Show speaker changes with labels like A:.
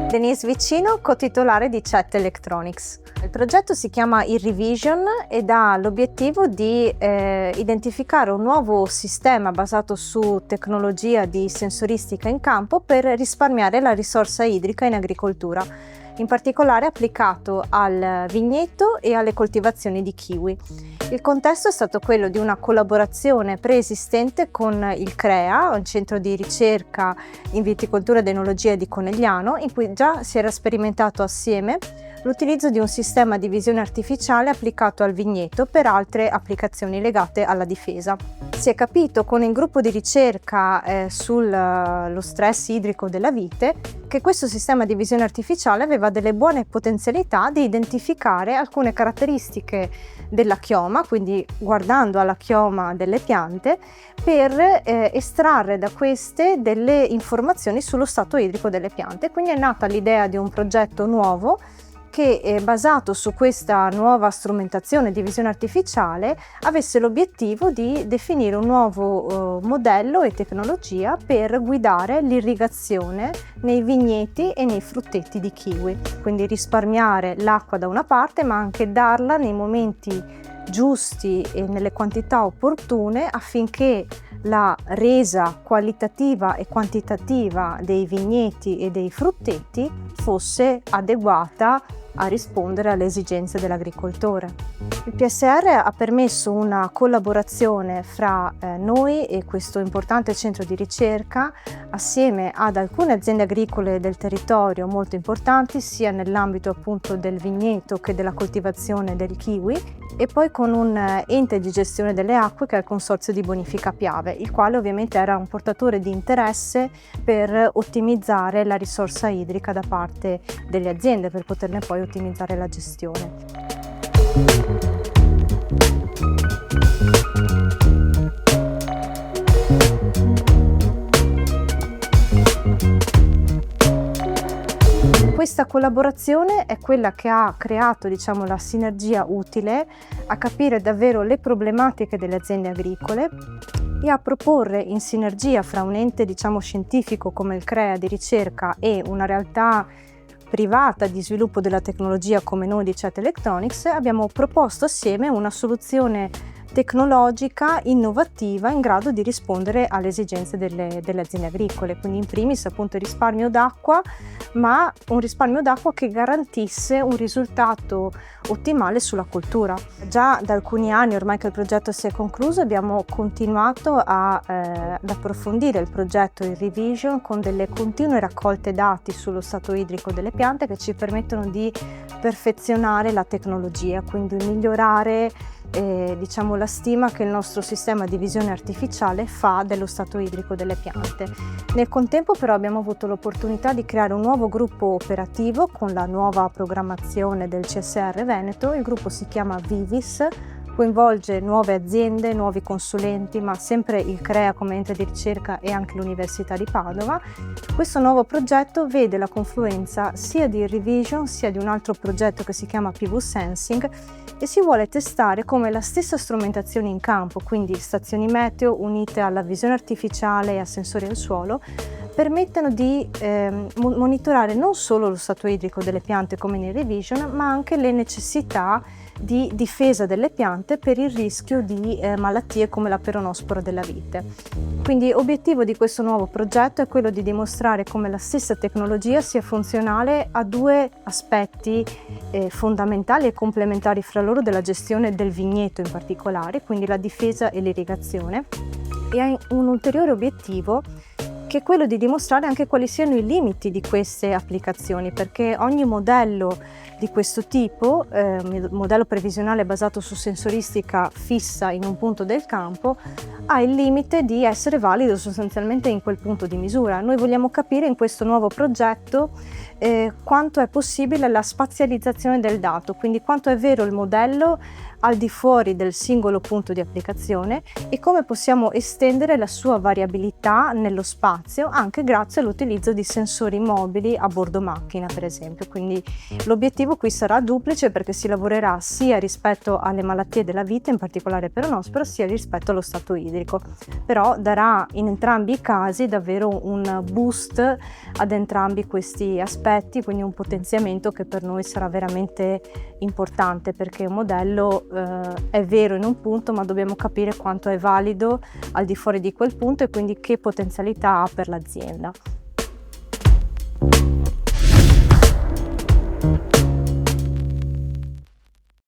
A: Denise Vicino, co-titolare di CET Electronics. Il progetto si chiama Irrivision ed ha l'obiettivo di identificare un nuovo sistema basato su tecnologia di sensoristica in campo per risparmiare la risorsa idrica in agricoltura, in particolare applicato al vigneto e alle coltivazioni di kiwi. Il contesto è stato quello di una collaborazione preesistente con il CREA, un centro di ricerca in viticoltura ed enologia di Conegliano, in cui già si era sperimentato assieme l'utilizzo di un sistema di visione artificiale applicato al vigneto per altre applicazioni legate alla difesa. Si è capito con il gruppo di ricerca sullo stress idrico della vite che questo sistema di visione artificiale aveva delle buone potenzialità di identificare alcune caratteristiche della chioma, quindi guardando alla chioma delle piante, per estrarre da queste delle informazioni sullo stato idrico delle piante. Quindi è nata l'idea di un progetto nuovo che, basato su questa nuova strumentazione di visione artificiale, avesse l'obiettivo di definire un nuovo modello e tecnologia per guidare l'irrigazione nei vigneti e nei frutteti di kiwi. Quindi risparmiare l'acqua da una parte, ma anche darla nei momenti giusti e nelle quantità opportune affinché la resa qualitativa e quantitativa dei vigneti e dei frutteti fosse adeguata a rispondere alle esigenze dell'agricoltore. Il PSR ha permesso una collaborazione fra noi e questo importante centro di ricerca assieme ad alcune aziende agricole del territorio molto importanti, sia nell'ambito appunto del vigneto che della coltivazione del kiwi, e poi con un ente di gestione delle acque che è il Consorzio di Bonifica Piave, il quale ovviamente era un portatore di interesse per ottimizzare la risorsa idrica da parte delle aziende per poterne poi ottimizzare la gestione. Questa collaborazione è quella che ha creato, la sinergia utile a capire davvero le problematiche delle aziende agricole e a proporre in sinergia fra un ente, scientifico come il CREA di ricerca e una realtà privata di sviluppo della tecnologia come noi di CET Electronics, abbiamo proposto assieme una soluzione tecnologica innovativa in grado di rispondere alle esigenze delle aziende agricole, quindi in primis appunto il risparmio d'acqua, ma un risparmio d'acqua che garantisse un risultato ottimale sulla coltura. Già da alcuni anni, ormai che il progetto si è concluso, abbiamo continuato ad approfondire il progetto Irrivision con delle continue raccolte dati sullo stato idrico delle piante che ci permettono di perfezionare la tecnologia, quindi migliorare la stima che il nostro sistema di visione artificiale fa dello stato idrico delle piante. Nel contempo però abbiamo avuto l'opportunità di creare un nuovo gruppo operativo con la nuova programmazione del CSR Veneto. Il gruppo si chiama Vivis, coinvolge nuove aziende, nuovi consulenti, ma sempre il CREA come ente di ricerca e anche l'Università di Padova. Questo nuovo progetto vede la confluenza sia di Irrivision sia di un altro progetto che si chiama PV Sensing e si vuole testare come la stessa strumentazione in campo, quindi stazioni meteo unite alla visione artificiale e a sensori al suolo, permettono di monitorare non solo lo stato idrico delle piante come in Irrivision, ma anche le necessità di difesa delle piante per il rischio di malattie come la peronospora della vite. Quindi obiettivo di questo nuovo progetto è quello di dimostrare come la stessa tecnologia sia funzionale a due aspetti fondamentali e complementari fra loro della gestione del vigneto in particolare, quindi la difesa e l'irrigazione, e ha un ulteriore obiettivo che è quello di dimostrare anche quali siano i limiti di queste applicazioni, perché ogni modello di questo tipo, modello previsionale basato su sensoristica fissa in un punto del campo, ha il limite di essere valido sostanzialmente in quel punto di misura. Noi vogliamo capire in questo nuovo progetto quanto è possibile la spazializzazione del dato, quindi quanto è vero il modello al di fuori del singolo punto di applicazione e come possiamo estendere la sua variabilità nello spazio spazio, anche grazie all'utilizzo di sensori mobili a bordo macchina, per esempio. Quindi l'obiettivo qui sarà duplice, perché si lavorerà sia rispetto alle malattie della vite, in particolare peronospora, sia rispetto allo stato idrico. Però darà in entrambi i casi davvero un boost ad entrambi questi aspetti, quindi un potenziamento che per noi sarà veramente importante, perché un modello è vero in un punto, ma dobbiamo capire quanto è valido al di fuori di quel punto e quindi che potenzialità ha per l'azienda.